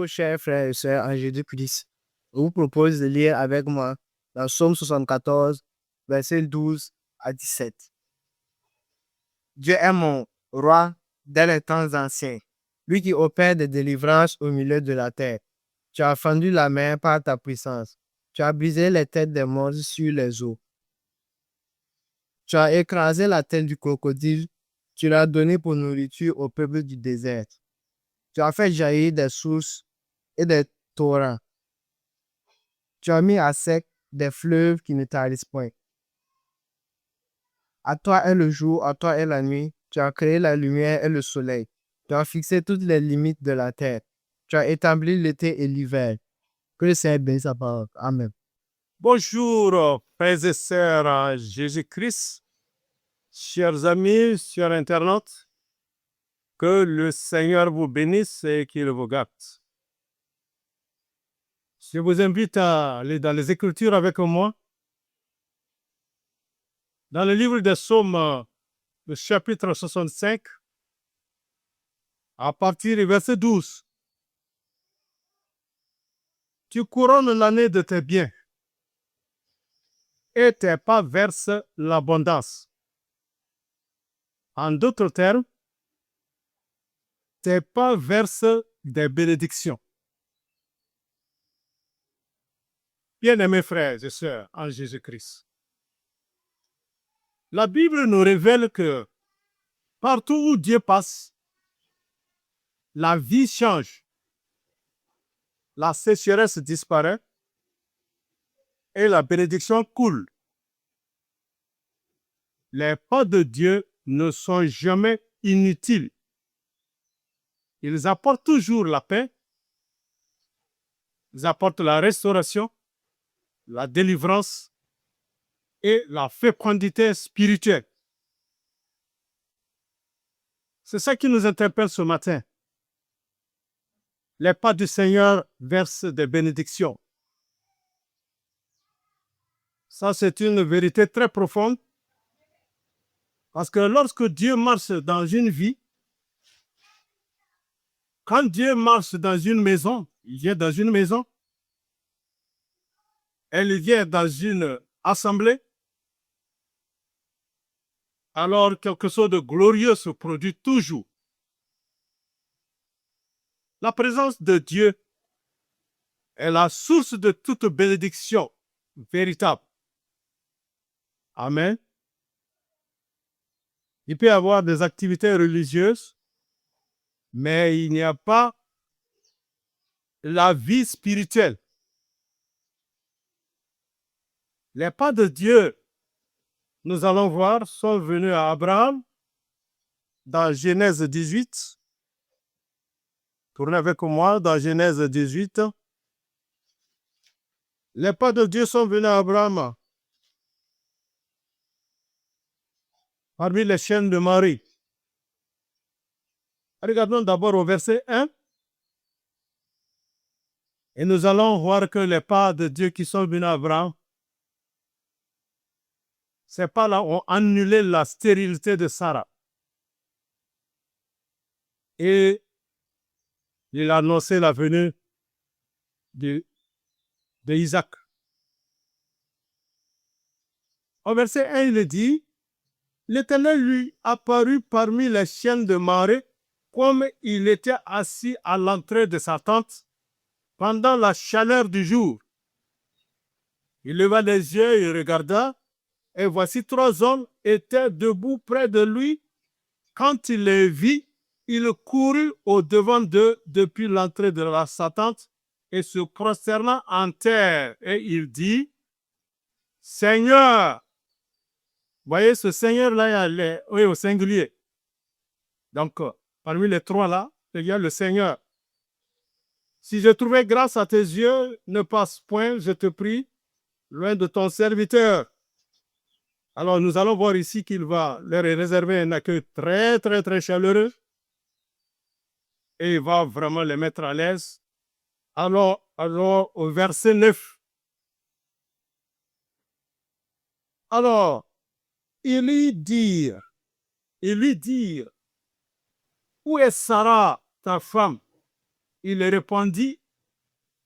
Bonjour, chers frères et sœurs en Jésus-Christ. Je vous propose de lire avec moi dans Psaume 74, versets 12 à 17. Dieu est mon roi dès les temps anciens, lui qui opère des délivrances au milieu de la terre. Tu as fendu la mer par ta puissance. Tu as brisé les têtes des monstres sur les eaux. Tu as écrasé la tête du crocodile. Tu l'as donné pour nourriture au peuple du désert. Tu as fait jaillir des sources et des torrents. Tu as mis à sec des fleuves qui ne tarissent point. À toi est le jour, à toi est la nuit. Tu as créé la lumière et le soleil. Tu as fixé toutes les limites de la terre. Tu as établi l'été et l'hiver. Que le Seigneur bénisse sa parole. Amen. Bonjour, frères et sœurs en Jésus-Christ, chers amis, chers internautes, que le Seigneur vous bénisse et qu'il vous garde. Je vous invite à aller dans les Écritures avec moi. Dans le livre des Psaumes, le chapitre 65, à partir du verset 12. Tu couronnes l'année de tes biens et tes pas versent l'abondance. En d'autres termes, tes pas versent des bénédictions. Bien-aimés frères et sœurs en Jésus-Christ, la Bible nous révèle que partout où Dieu passe, la vie change, la sécheresse disparaît et la bénédiction coule. Les pas de Dieu ne sont jamais inutiles. Ils apportent toujours la paix, ils apportent la restauration, la délivrance et la fécondité spirituelle. C'est ça qui nous interpelle ce matin. Les pas du Seigneur versent des bénédictions. Ça, c'est une vérité très profonde. Parce que lorsque Dieu marche dans une vie, quand Dieu marche dans une maison, il vient dans une maison, elle vient dans une assemblée, alors quelque chose de glorieux se produit toujours. La présence de Dieu est la source de toute bénédiction véritable. Amen. Il peut y avoir des activités religieuses, mais il n'y a pas la vie spirituelle. Les pas de Dieu, nous allons voir, sont venus à Abraham dans Genèse 18. Tournez avec moi dans Genèse 18. Les pas de Dieu sont venus à Abraham parmi les chaînes de Marie. Regardons d'abord au verset 1. Et nous allons voir que les pas de Dieu qui sont venus à Abraham, ces pas-là ont annulé la stérilité de Sarah. Et il a annoncé la venue de Isaac. Au verset 1, il dit, l'Éternel lui apparut parmi les chaînes de Mamré, comme il était assis à l'entrée de sa tente pendant la chaleur du jour. Il leva les yeux et regarda, et voici 3 hommes étaient debout près de lui. Quand il les vit, il courut au-devant d'eux depuis l'entrée de sa tente et se prosterna en terre. Et il dit, Seigneur, voyez ce Seigneur-là, il est au singulier. Donc, parmi les 3 là, il y a le Seigneur. Si je trouvais grâce à tes yeux, ne passe point, je te prie, loin de ton serviteur. Alors, nous allons voir ici qu'il va leur réserver un accueil très, très, très chaleureux. Et il va vraiment les mettre à l'aise. Alors, au verset 9. Alors, il lui dit, où est Sarah, ta femme? Il répondit,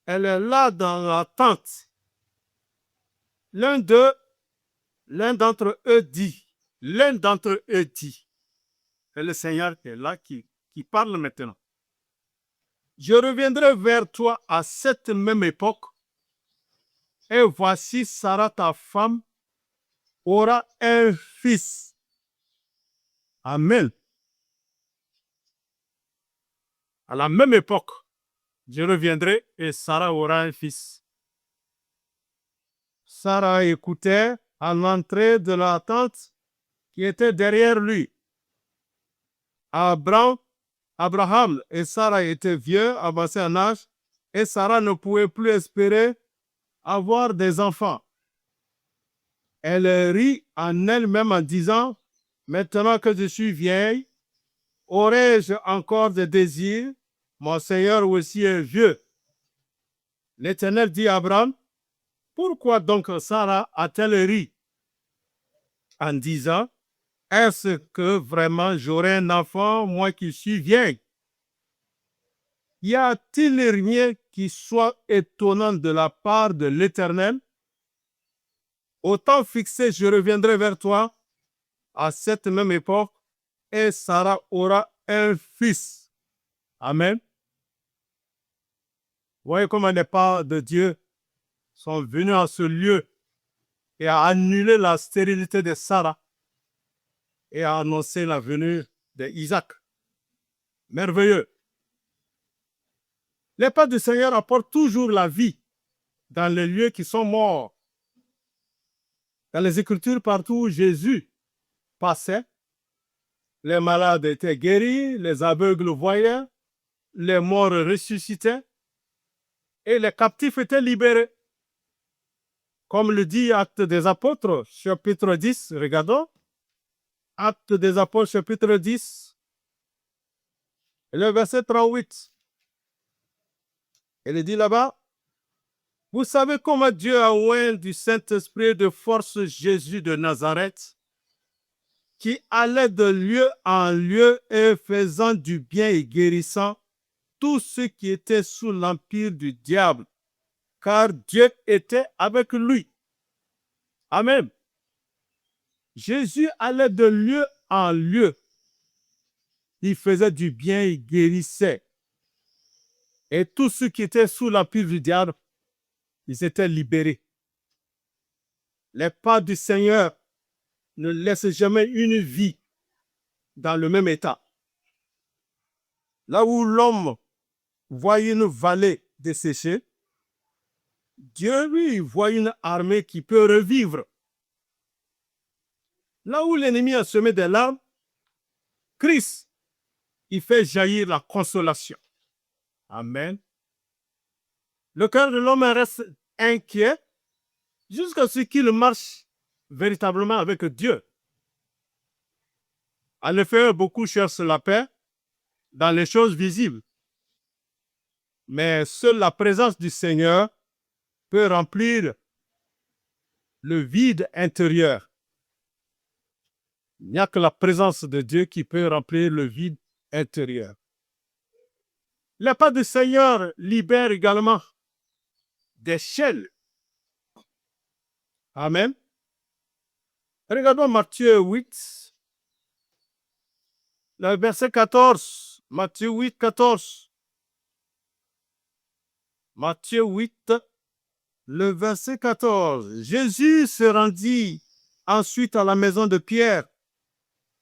elle est là dans la tente. L'un d'entre eux dit, et le Seigneur est là qui parle maintenant. Je reviendrai vers toi à cette même époque, et voici Sarah, ta femme, aura un fils. Amen. À la même époque, je reviendrai et Sarah aura un fils. Sarah écoutait à l'entrée de la tente qui était derrière lui. Abraham et Sarah étaient vieux, avancés en âge, et Sarah ne pouvait plus espérer avoir des enfants. Elle rit en elle-même en disant, maintenant que je suis vieille, aurais-je encore des désirs? Mon Seigneur aussi est vieux. L'Éternel dit à Abraham, pourquoi donc Sarah a-t-elle ri en disant, est-ce que vraiment j'aurai un enfant, moi qui suis vieille? Y a-t-il rien qui soit étonnant de la part de l'Éternel? Au temps fixé, je reviendrai vers toi à cette même époque et Sarah aura un fils. Amen. Voyez comment les pas de Dieu sont venus à ce lieu et à annuler la stérilité de Sarah et à annoncer la venue d'Isaac. Merveilleux. Les pas du Seigneur apportent toujours la vie dans les lieux qui sont morts. Dans les Écritures, partout où Jésus passait, les malades étaient guéris, les aveugles voyaient, les morts ressuscitaient et les captifs étaient libérés. Comme le dit Actes des Apôtres, chapitre 10, regardons. Actes des Apôtres, chapitre 10, le verset 38. Il dit là-bas, vous savez comment Dieu a oint du Saint-Esprit de force Jésus de Nazareth, qui allait de lieu en lieu et faisant du bien et guérissant tous ceux qui étaient sous l'empire du diable, car Dieu était avec lui. Amen. Jésus allait de lieu en lieu. Il faisait du bien et guérissait. Et tous ceux qui étaient sous l'empire du diable, ils étaient libérés. Les pas du Seigneur ne laissent jamais une vie dans le même état. Là où l'homme voit une vallée desséchée, Dieu, lui, voit une armée qui peut revivre. Là où l'ennemi a semé des larmes, Christ, il fait jaillir la consolation. Amen. Le cœur de l'homme reste inquiet jusqu'à ce qu'il marche véritablement avec Dieu. En effet, beaucoup cherchent la paix dans les choses visibles. Mais seule la présence du Seigneur peut remplir le vide intérieur. Il n'y a que la présence de Dieu qui peut remplir le vide intérieur. Les pas du Seigneur libèrent également des chaînes. Amen. Regardons Matthieu 8, le verset 14. Matthieu 8, 14. Matthieu 8, le verset 14. Jésus se rendit ensuite à la maison de Pierre,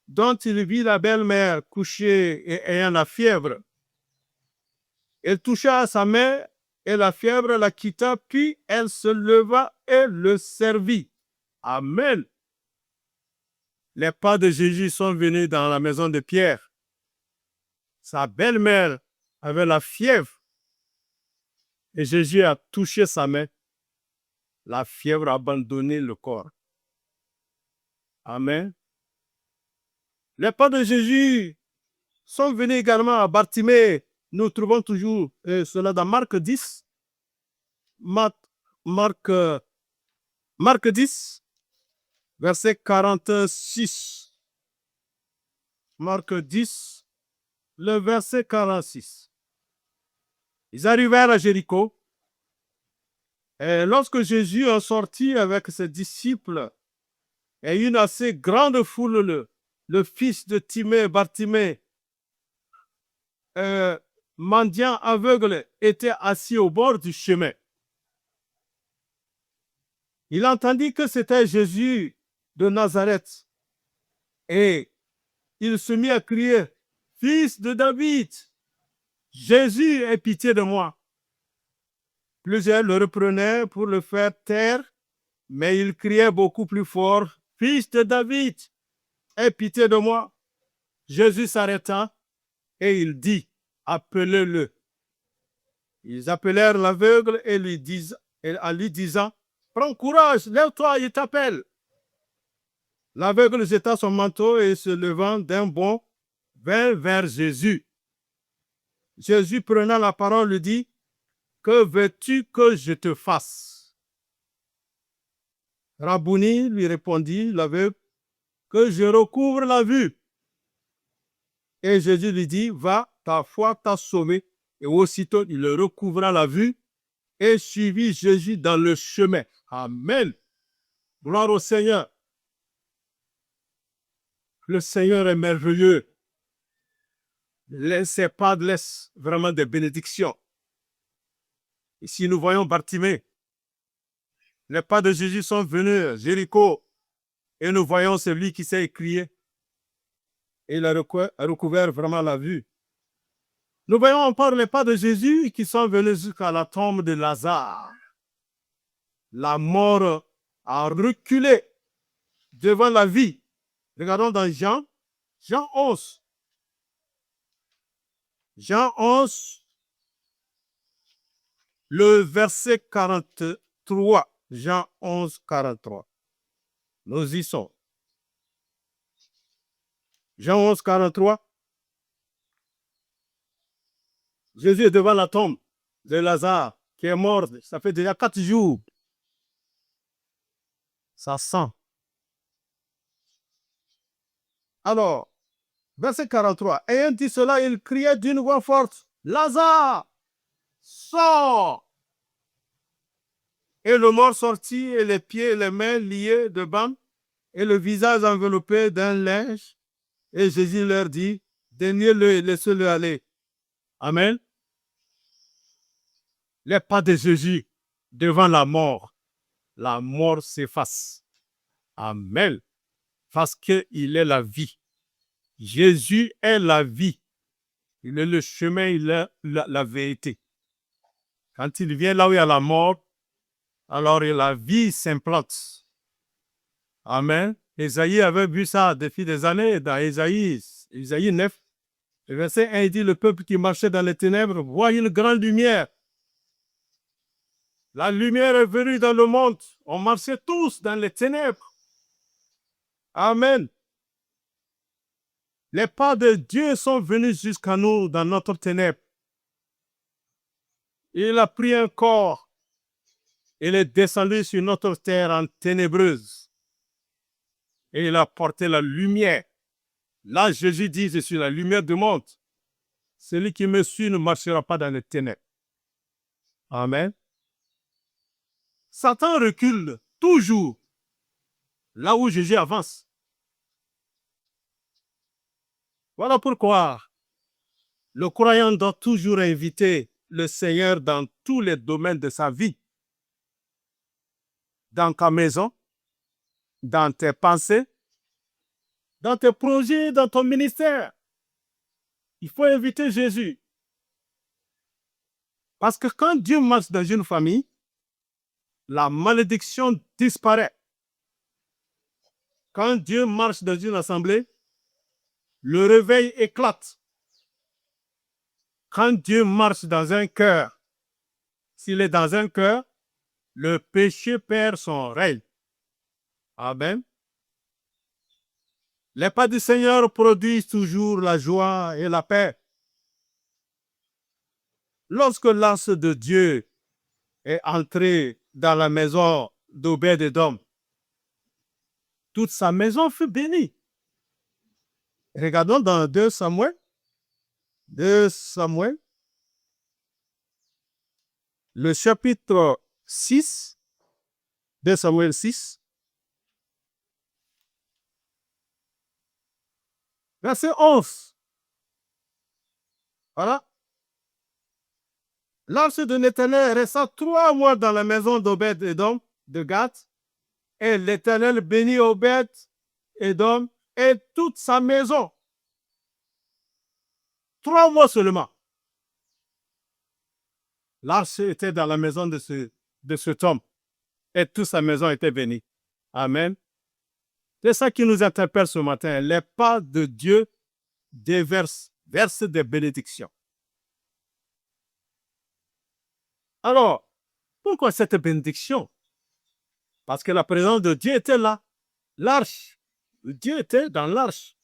dont il vit la belle-mère couchée et ayant la fièvre. Il toucha à sa main et la fièvre la quitta, puis elle se leva et le servit. Amen. Les pas de Jésus sont venus dans la maison de Pierre. Sa belle-mère avait la fièvre et Jésus a touché sa main. La fièvre a abandonné le corps. Amen. Les pas de Jésus sont venus également à Bartimée. Nous trouvons toujours cela dans Marc 10. Marc 10, verset 46. Marc 10, le verset 46. Ils arrivèrent à Jéricho. Et lorsque Jésus est sorti avec ses disciples et une assez grande foule, le fils de Timée, Bartimée, mendiant aveugle, était assis au bord du chemin. Il entendit que c'était Jésus de Nazareth. Et il se mit à crier, « Fils de David, Jésus, aie pitié de moi. » Plusieurs le reprenaient pour le faire taire, mais il criait beaucoup plus fort, « Fils de David, aie pitié de moi. » Jésus s'arrêta et il dit, « Appelez-le. » Ils appelèrent l'aveugle et en lui disant, « Prends courage, lève-toi, il t'appelle. » L'aveugle jeta son manteau et se levant d'un bond, vint vers Jésus. Jésus, prenant la parole, lui dit, « Que veux-tu que je te fasse? » Rabouni, lui répondit l'aveugle, « Que je recouvre la vue. » Et Jésus lui dit, « Va, ta foi t'a sauvé. » Et aussitôt, il recouvra la vue et suivit Jésus dans le chemin. Amen. Gloire au Seigneur. Le Seigneur est merveilleux. Ses pas laissent vraiment des bénédictions. Ici, nous voyons Bartimée. Les pas de Jésus sont venus à Jéricho et nous voyons celui qui s'est écrié. Et il a recouvert vraiment la vue. Nous voyons encore les pas de Jésus qui sont venus jusqu'à la tombe de Lazare. La mort a reculé devant la vie. Regardons dans Jean 11. Jean 11, le verset 43. Jean 11, 43. Nous y sommes. Jean 11, 43. Jésus est devant la tombe de Lazare qui est mort. Ça fait déjà 4 jours. Ça sent. Alors, verset 43. Ayant dit cela, il criait d'une voix forte, « Lazare, sors !» Et le mort sortit, et les pieds et les mains liés de bandes, et le visage enveloppé d'un linge. Et Jésus leur dit, « Daignez-le et laissez-le aller. » Amen. Les pas de Jésus devant la mort s'efface. Amen. Parce qu'il est la vie. Jésus est la vie. Il est le chemin, il est la vérité. Quand il vient là où il y a la mort, alors la vie s'implante. Amen. Ésaïe avait vu ça depuis des années dans Ésaïe 9. Le verset 1, il dit, le peuple qui marchait dans les ténèbres voit une grande lumière. La lumière est venue dans le monde. On marchait tous dans les ténèbres. Amen. Les pas de Dieu sont venus jusqu'à nous dans notre ténèbre. Il a pris un corps. Il est descendu sur notre terre en ténébreuse. Et il a porté la lumière. Là, Jésus dit, je suis la lumière du monde. Celui qui me suit ne marchera pas dans les ténèbres. Amen. Satan recule toujours là où Jésus avance. Voilà pourquoi le croyant doit toujours inviter le Seigneur dans tous les domaines de sa vie. Dans ta maison, dans tes pensées, dans tes projets, dans ton ministère. Il faut inviter Jésus. Parce que quand Dieu marche dans une famille, la malédiction disparaît. Quand Dieu marche dans une assemblée, le réveil éclate. Quand Dieu marche dans un cœur, s'il est dans un cœur, le péché perd son règne. Amen. Les pas du Seigneur produisent toujours la joie et la paix. Lorsque l'ange de Dieu est entré dans la maison d'Obed-Édom, toute sa maison fut bénie. Regardons dans 2 Samuel. 2 Samuel. le chapitre 6, de Samuel 6, verset 11. Voilà. L'arche de l'Éternel resta 3 mois dans la maison d'Obed-Édom de Gath, et l'Éternel bénit Obed-Édom et toute sa maison. 3 mois seulement. L'arche était dans la maison de cet homme, et toute sa maison était bénie. Amen. C'est ça qui nous interpelle ce matin. Les pas de Dieu versent des bénédictions. Alors, pourquoi cette bénédiction? Parce que la présence de Dieu était là. L'arche. Dieu était dans l'arche.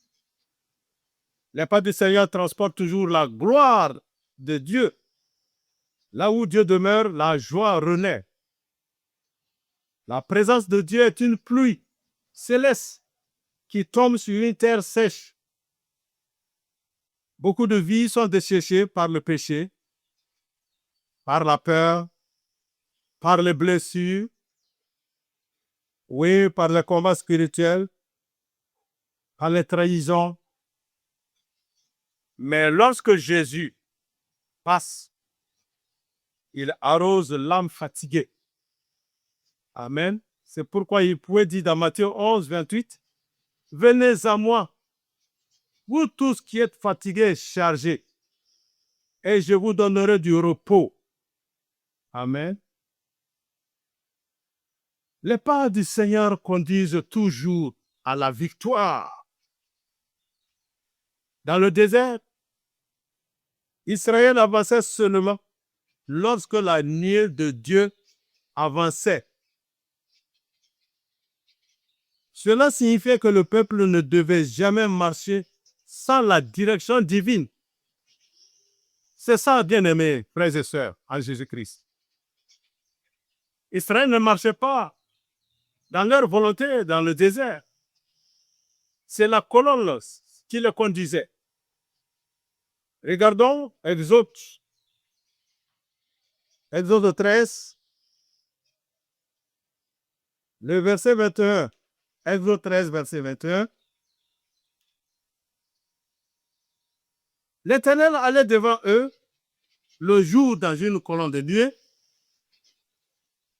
Les pas du Seigneur transportent toujours la gloire de Dieu. Là où Dieu demeure, la joie renaît. La présence de Dieu est une pluie céleste qui tombe sur une terre sèche. Beaucoup de vies sont desséchées par le péché, par la peur, par les blessures, oui, par le combat spirituel, par les trahisons. Mais lorsque Jésus passe, il arrose l'âme fatiguée. Amen. C'est pourquoi il pouvait dire dans Matthieu 11, 28, « Venez à moi, vous tous qui êtes fatigués et chargés, et je vous donnerai du repos. » Amen. Les pas du Seigneur conduisent toujours à la victoire. Dans le désert, Israël avançait seulement lorsque la nuée de Dieu avançait. Cela signifiait que le peuple ne devait jamais marcher sans la direction divine. C'est ça, bien-aimés frères et sœurs, en Jésus-Christ. Israël ne marchait pas dans leur volonté dans le désert. C'est la colonne qui le conduisait. Regardons Exode 13, le verset 21. Exode 13, verset 21. L'Éternel allait devant eux le jour dans une colonne de nuée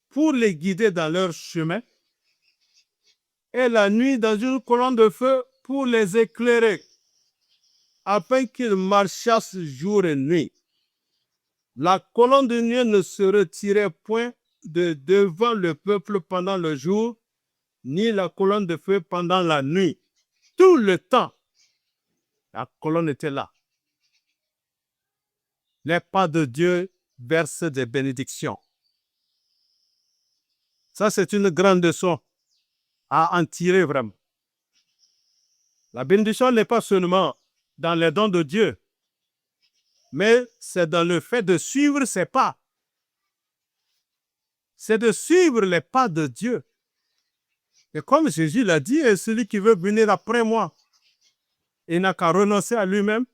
pour les guider dans leur chemin, et la nuit dans une colonne de feu pour les éclairer, afin qu'ils marchassent jour et nuit. La colonne de nuée ne se retirait point de devant le peuple pendant le jour, ni la colonne de feu pendant la nuit. Tout le temps, la colonne était là. Les pas de Dieu versent des bénédictions. Ça, c'est une grande leçon à en tirer vraiment. La bénédiction n'est pas seulement dans les dons de Dieu, mais c'est dans le fait de suivre ses pas. C'est de suivre les pas de Dieu. Et comme Jésus l'a dit, celui qui veut venir après moi, il n'a qu'à renoncer à lui-même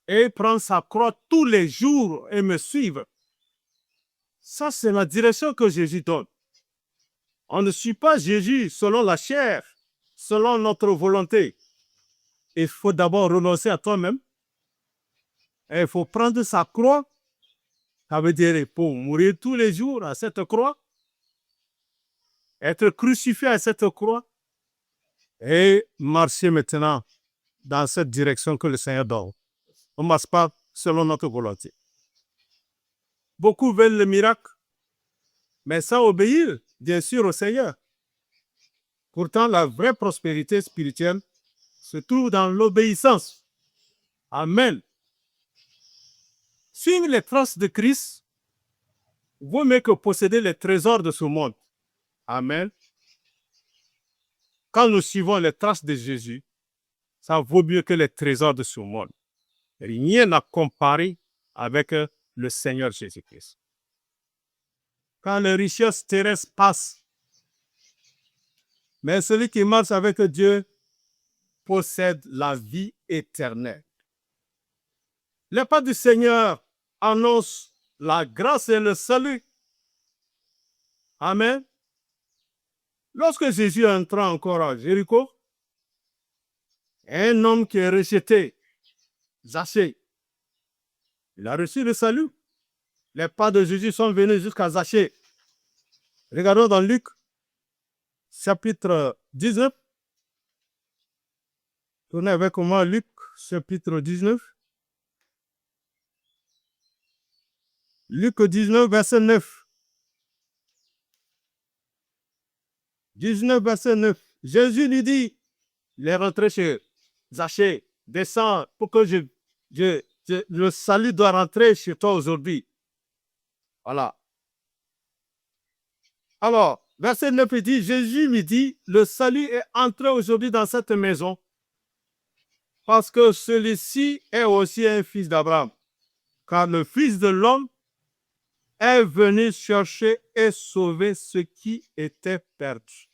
et prendre sa croix tous les jours et me suivre. Ça, c'est la direction que Jésus donne. On ne suit pas Jésus selon la chair, selon notre volonté. Il faut d'abord renoncer à toi-même. Et il faut prendre sa croix. Ça veut dire qu'il faut mourir tous les jours à cette croix, être crucifié à cette croix et marcher maintenant dans cette direction que le Seigneur donne. On ne marche pas selon notre volonté. Beaucoup veulent le miracle, mais sans obéir, bien sûr, au Seigneur. Pourtant, la vraie prospérité spirituelle se trouve dans l'obéissance. Amen. Suivre les traces de Christ vaut mieux que posséder les trésors de ce monde. Amen. Quand nous suivons les traces de Jésus, ça vaut mieux que les trésors de ce monde. Rien à comparer avec le Seigneur Jésus-Christ. Quand les richesses terrestres passent, mais celui qui marche avec Dieu possède la vie éternelle. Les pas du Seigneur annoncent la grâce et le salut. Amen. Lorsque Jésus entra encore à Jéricho, un homme qui est rejeté, Zachée, il a reçu le salut. Les pas de Jésus sont venus jusqu'à Zachée. Regardons dans Luc, chapitre 19. Tournez avec moi Luc, chapitre 19. Luc 19, verset 9. 19, verset 9. Jésus lui dit, il est rentré chez Zachée, descends pour que le salut doit rentrer chez toi aujourd'hui. Voilà. Alors, verset 9, il dit, Jésus lui dit, le salut est entré aujourd'hui dans cette maison parce que celui-ci est aussi un fils d'Abraham. Car le Fils de l'homme est venu chercher et sauver ce qui était perdu.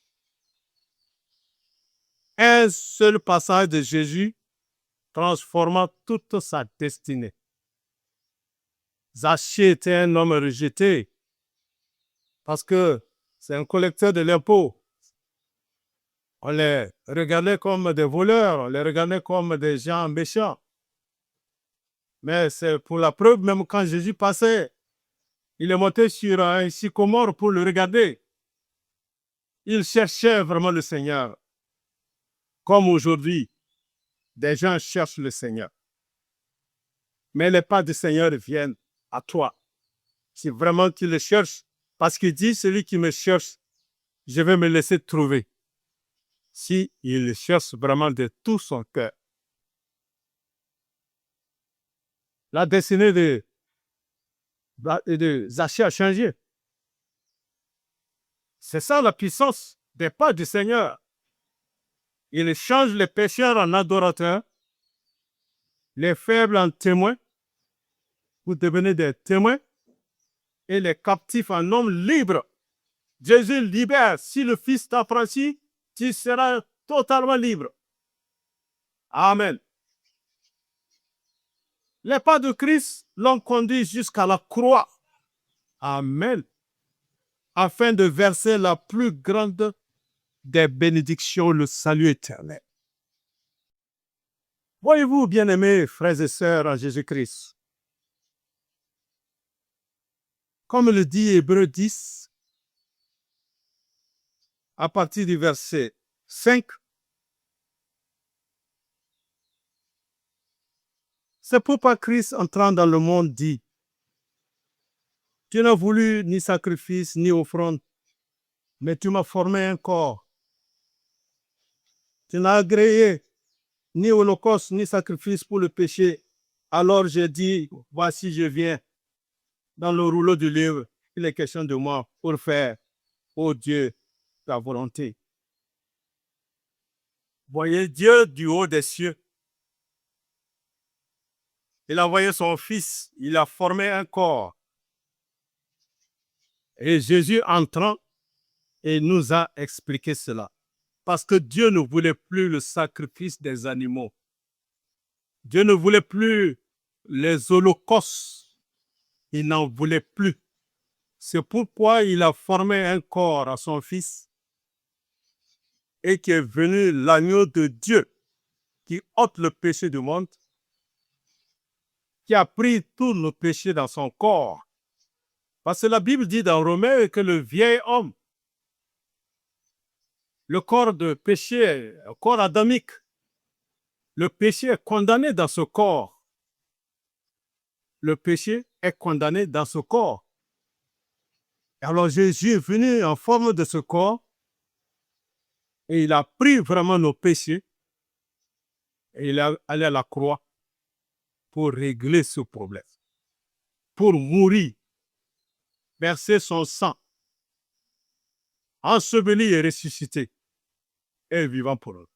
Un seul passage de Jésus transforma toute sa destinée. Zachée était un homme rejeté parce que c'est un collecteur de l'impôt. On les regardait comme des voleurs, on les regardait comme des gens méchants. Mais c'est pour la preuve, même quand Jésus passait, il est monté sur un sycomore pour le regarder. Il cherchait vraiment le Seigneur. Comme aujourd'hui, des gens cherchent le Seigneur. Mais les pas du Seigneur viennent à toi. Si vraiment tu le cherches, parce qu'il dit, celui qui me cherche, je vais me laisser trouver. Si il cherche vraiment de tout son cœur. La destinée de Zachée a changé. C'est ça la puissance des pas du Seigneur. Il change les pécheurs en adorateurs, les faibles en témoins. Vous devenez des témoins et les captifs en hommes libres. Jésus libère. Si le Fils t'affranchit, tu seras totalement libre. Amen. Les pas de Christ l'ont conduit jusqu'à la croix. Amen. Afin de verser la plus grande des bénédictions, le salut éternel. Voyez-vous, bien-aimés frères et sœurs en Jésus-Christ, comme le dit Hébreux 10, à partir du verset 5, c'est pourquoi Christ, entrant dans le monde, dit, tu n'as voulu ni sacrifice, ni offrande, mais tu m'as formé un corps. Tu n'as agréé ni holocauste, ni sacrifice pour le péché. Alors j'ai dit, voici, je viens. Dans le rouleau du livre, il est question de moi pour faire, ô Dieu, ta volonté. Voyez Dieu du haut des cieux. Il a envoyé son Fils, il a formé un corps. Et Jésus entrant, et nous a expliqué cela. Parce que Dieu ne voulait plus le sacrifice des animaux. Dieu ne voulait plus les holocaustes. Il n'en voulait plus. C'est pourquoi il a formé un corps à son Fils et qui est venu l'agneau de Dieu qui ôte le péché du monde, qui a pris tout le péché dans son corps. Parce que la Bible dit dans Romains que le vieil homme, le corps de péché, le corps adamique, le péché est condamné dans ce corps. Le péché est condamné dans ce corps. Alors Jésus est venu en forme de ce corps et il a pris vraiment nos péchés et il est allé à la croix pour régler ce problème, pour mourir, verser son sang, enseveli et ressuscité et vivant pour nous.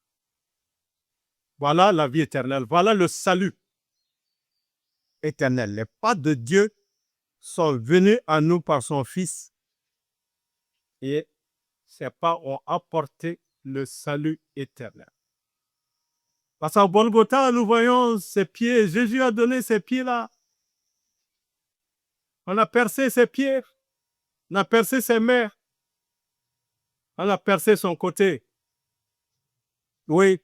Voilà la vie éternelle, voilà le salut éternel. Les pas de Dieu sont venus à nous par son Fils et ces pas ont apporté le salut éternel. Parce qu'à Golgotha, nous voyons ses pieds. Jésus a donné ses pieds là. On a percé ses pieds, on a percé ses mains, on a percé son côté. Oui,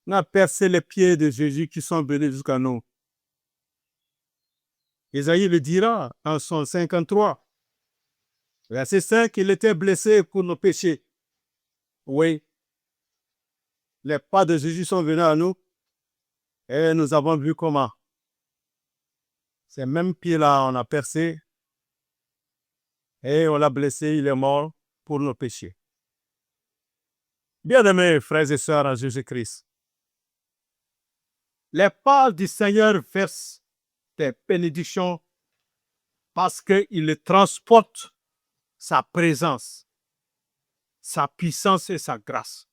on a percé les pieds de Jésus qui sont venus jusqu'à nous. Isaïe le dira en Psaume 53, verset 5, il était blessé pour nos péchés. Oui, les pas de Jésus sont venus à nous et nous avons vu comment. Ces mêmes pieds-là, on a percé et on l'a blessé, il est mort pour nos péchés. Bien-aimés frères et sœurs en Jésus-Christ, les pas du Seigneur versent des bénédictions parce qu'il transporte sa présence, sa puissance et sa grâce.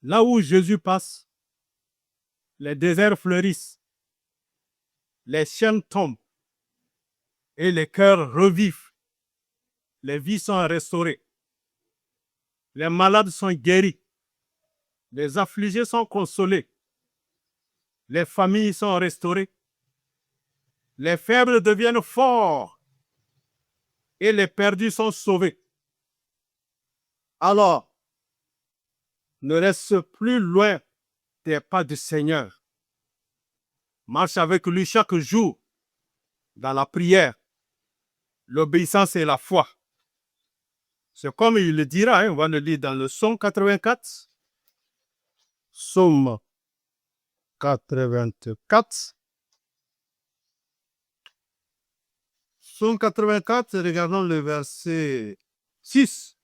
Là où Jésus passe, les déserts fleurissent, les chaînes tombent et les cœurs revivent. Les vies sont restaurées. Les malades sont guéris. Les affligés sont consolés. Les familles sont restaurées. Les faibles deviennent forts et les perdus sont sauvés. Alors, ne reste plus loin des pas du Seigneur. Marche avec lui chaque jour dans la prière, l'obéissance et la foi. C'est comme il le dira, on va le lire dans le Psaume 84. Psaume 84. Psaume 84, regardons le verset 6.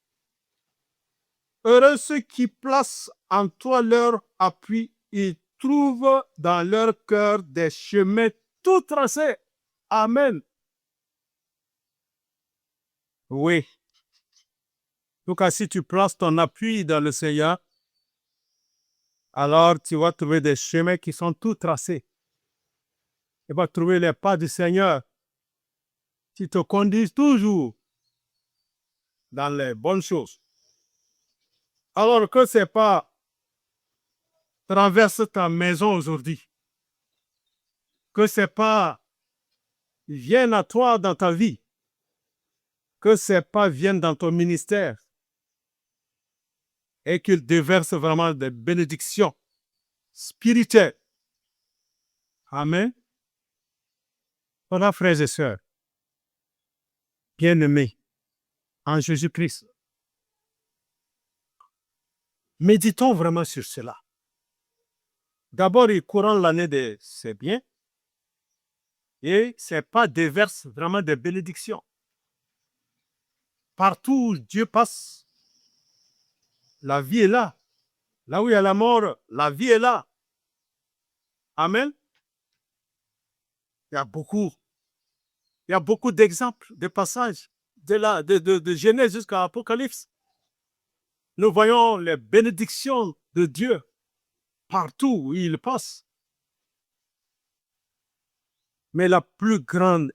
Heureux ceux qui placent en toi leur appui et trouvent dans leur cœur des chemins tout tracés. Amen. Oui. En tout cas, si tu places ton appui dans le Seigneur, alors tu vas trouver des chemins qui sont tout tracés. Tu vas trouver les pas du Seigneur qui te conduisent toujours dans les bonnes choses. Alors que ce n'est pas traverse ta maison aujourd'hui, que ce n'est pas vienne à toi dans ta vie, que ce n'est pas vienne dans ton ministère et qu'il déverse vraiment des bénédictions spirituelles. Amen. Voilà, frères et sœurs, bien-aimés en Jésus-Christ, méditons vraiment sur cela. D'abord, il couronne l'année de ses biens et ses pas déversent vraiment des bénédictions. Partout où Dieu passe, la vie est là. Là où il y a la mort, la vie est là. Amen. Il y a beaucoup d'exemples, de passages de Genèse jusqu'à Apocalypse. Nous voyons les bénédictions de Dieu partout où il passe. Mais la plus grande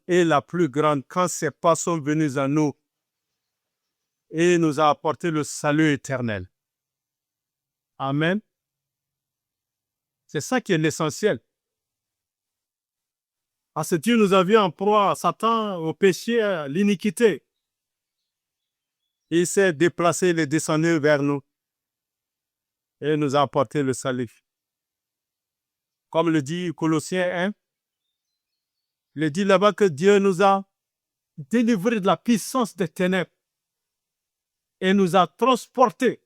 quand ces pas sont venus à nous et nous a apporté le salut éternel. Amen. C'est ça qui est l'essentiel. Parce que Dieu nous a vu en proie à Satan, au péché, à l'iniquité. Il s'est déplacé, il est descendu vers nous et nous a apporté le salut. Comme le dit Colossiens 1, il dit là-bas que Dieu nous a délivrés de la puissance des ténèbres et nous a transportés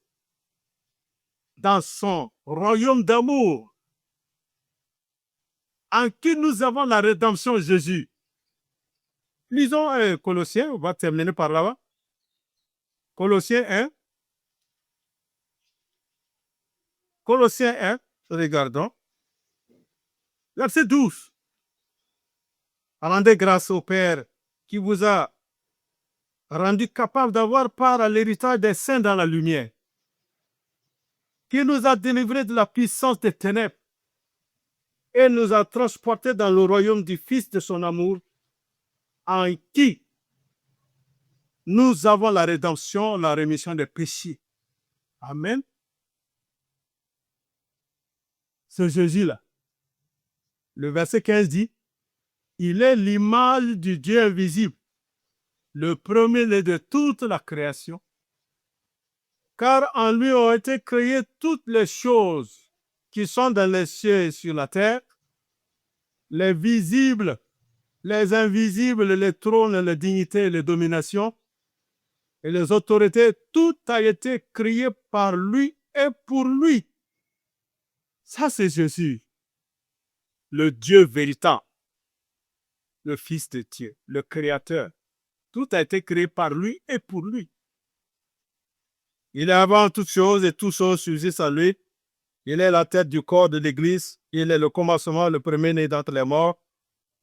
dans son royaume d'amour en qui nous avons la rédemption Jésus. Lisons Colossiens, on va terminer par là-bas. Colossiens 1. Colossiens 1, regardons. Verset 12. Rendez grâce au Père qui vous a rendu capable d'avoir part à l'héritage des saints dans la lumière, qui nous a délivrés de la puissance des ténèbres et nous a transportés dans le royaume du Fils de son amour, en qui nous avons la rédemption, la rémission des péchés. Amen. Ce Jésus-là, le verset 15 dit, Il est l'image du Dieu invisible, le premier-né de toute la création, car en lui ont été créées toutes les choses qui sont dans les cieux et sur la terre, les visibles, les invisibles, les trônes, les dignités, les dominations et les autorités. Tout a été créé par lui et pour lui. Ça, c'est Jésus, le Dieu véritable, le Fils de Dieu, le Créateur. Tout a été créé par lui et pour lui. Il est avant toutes choses et toutes choses subsistent en lui. Il est la tête du corps de l'Église. Il est le commencement, le premier-né d'entre les morts,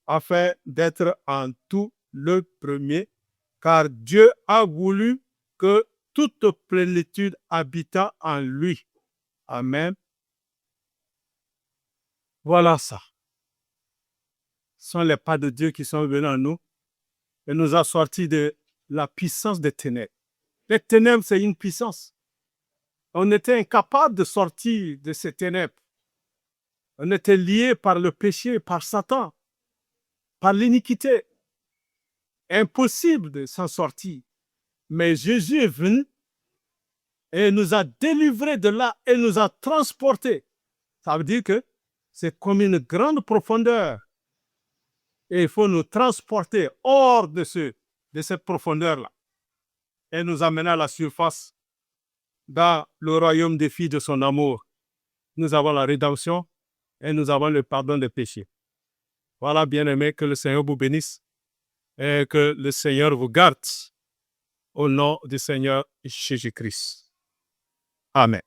afin d'être en tout le premier, car Dieu a voulu que toute plénitude habita en lui. Amen. Voilà ça. Ce sont les pas de Dieu qui sont venus en nous et nous a sortis de la puissance des ténèbres. Les ténèbres, c'est une puissance. On était incapable de sortir de ces ténèbres. On était lié par le péché, par Satan, par l'iniquité. Impossible de s'en sortir. Mais Jésus est venu et nous a délivrés de là et nous a transportés. Ça veut dire que c'est comme une grande profondeur. Et il faut nous transporter hors de cette profondeur-là et nous amener à la surface dans le royaume des filles de son amour. Nous avons la rédemption et nous avons le pardon des péchés. Voilà, bien-aimés, que le Seigneur vous bénisse et que le Seigneur vous garde au nom du Seigneur Jésus-Christ. Amen.